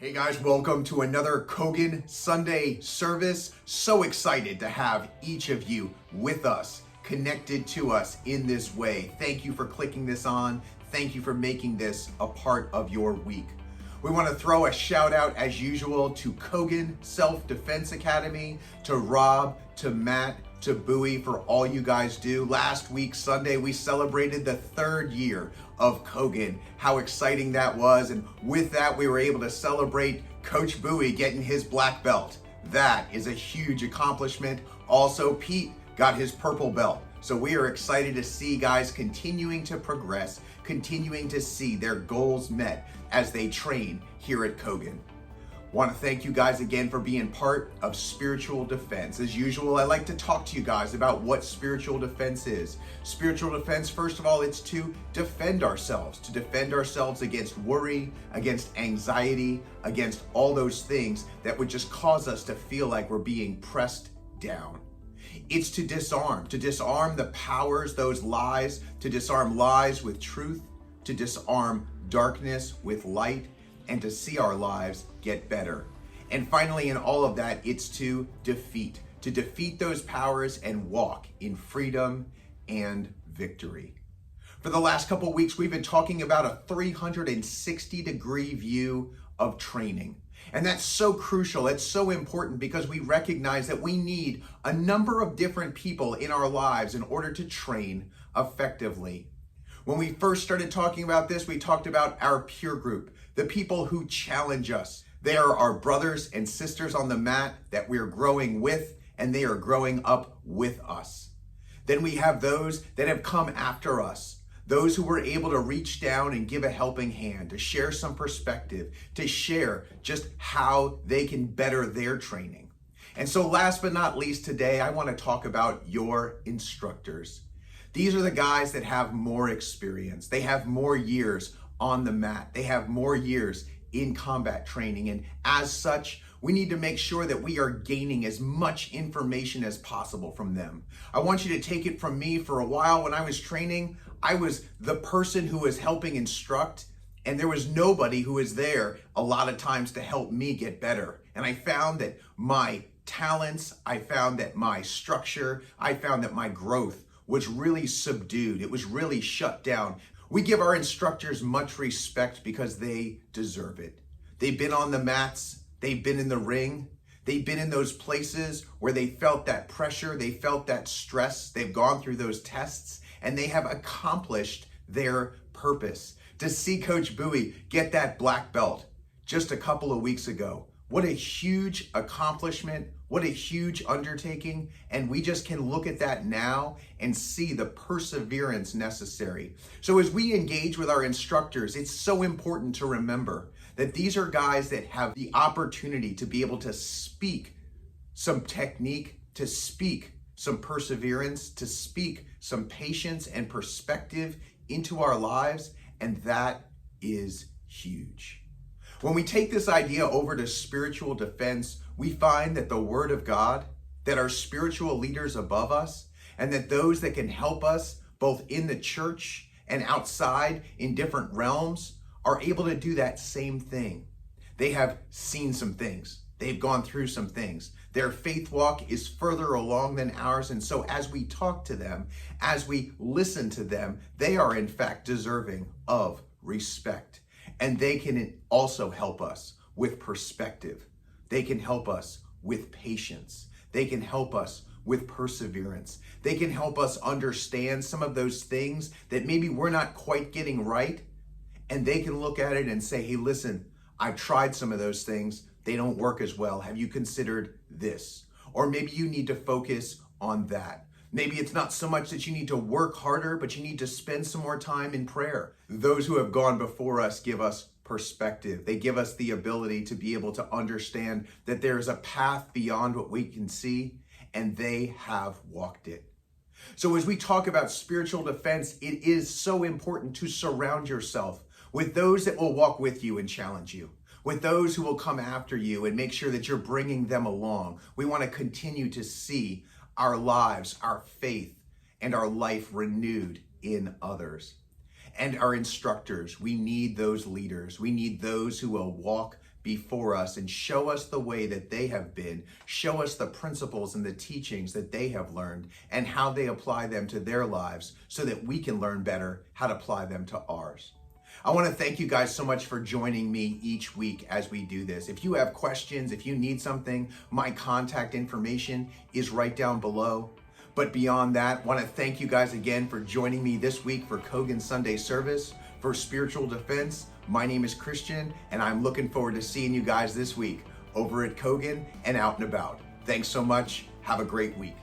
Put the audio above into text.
Hey guys, welcome to another Kogen Sunday Service. So excited to have each of you with us, connected to us in this way. Thank you for clicking this on. Thank you for making this a part of your week. We want to throw a shout out as usual to Kogen Self-Defense Academy, to Rob, to Matt, to Bowie for all you guys do. Last week, Sunday, we celebrated the 3rd year of Kogen. How exciting that was. And with that, we were able to celebrate Coach Bowie getting his black belt. That is a huge accomplishment. Also, Pete got his purple belt. So we are excited to see guys continuing to progress, continuing to see their goals met as they train here at Kogen. Want to thank you guys again for being part of Spiritual Defense. As usual, I like to talk to you guys about what spiritual defense is. Spiritual defense, first of all, it's to defend ourselves against worry, against anxiety, against all those things that would just cause us to feel like we're being pressed down. It's to disarm the powers, those lies, to disarm lies with truth, to disarm darkness with light, and to see our lives get better. And finally, in all of that, it's to defeat those powers and walk in freedom and victory. For the last couple of weeks, we've been talking about a 360-degree view of training. And that's so crucial, it's so important because we recognize that we need a number of different people in our lives in order to train effectively. When we first started talking about this, we talked about our peer group, the people who challenge us. They are our brothers and sisters on the mat that we're growing with, and they are growing up with us. Then we have those that have come after us, those who were able to reach down and give a helping hand, to share some perspective, to share just how they can better their training. And so last but not least today, I want to talk about your instructors. These are the guys that have more experience. They have more years on the mat. They have more years in combat training. And as such, we need to make sure that we are gaining as much information as possible from them. I want you to take it from me. For a while when I was training, I was the person who was helping instruct, and there was nobody who was there a lot of times to help me get better. And I found that my talents, I found that my structure, I found that my growth was really subdued. It was really shut down. We give our instructors much respect because they deserve it. They've been on the mats, they've been in the ring, they've been in those places where they felt that pressure, they felt that stress, they've gone through those tests, and they have accomplished their purpose. To see Coach Bowie get that black belt just a couple of weeks ago, what a huge accomplishment, what a huge undertaking, and we just can look at that now and see the perseverance necessary. So as we engage with our instructors, it's so important to remember that these are guys that have the opportunity to be able to speak some technique, to speak some perseverance, to speak some patience and perspective into our lives, and that is huge. When we take this idea over to spiritual defense, we find that the Word of God, that our spiritual leaders above us, and that those that can help us both in the church and outside in different realms are able to do that same thing. They have seen some things. They've gone through some things. Their faith walk is further along than ours. And so as we talk to them, as we listen to them, they are in fact deserving of respect. And they can also help us with perspective. They can help us with patience. They can help us with perseverance. They can help us understand some of those things that maybe we're not quite getting right. And they can look at it and say, hey, listen, I've tried some of those things. They don't work as well. Have you considered this? Or maybe you need to focus on that. Maybe it's not so much that you need to work harder, but you need to spend some more time in prayer. Those who have gone before us give us perspective. They give us the ability to be able to understand that there is a path beyond what we can see, and they have walked it. So as we talk about spiritual defense, it is so important to surround yourself with those that will walk with you and challenge you, with those who will come after you and make sure that you're bringing them along. We want to continue to see our lives, our faith, and our life renewed in others. And our instructors, we need those leaders. We need those who will walk before us and show us the way that they have been, show us the principles and the teachings that they have learned and how they apply them to their lives so that we can learn better how to apply them to ours. I want to thank you guys so much for joining me each week as we do this. If you have questions, if you need something, my contact information is right down below. But beyond that, I want to thank you guys again for joining me this week for Kogen Sunday Service. For Spiritual Defense, my name is Christian, and I'm looking forward to seeing you guys this week over at Kogen and out and about. Thanks so much. Have a great week.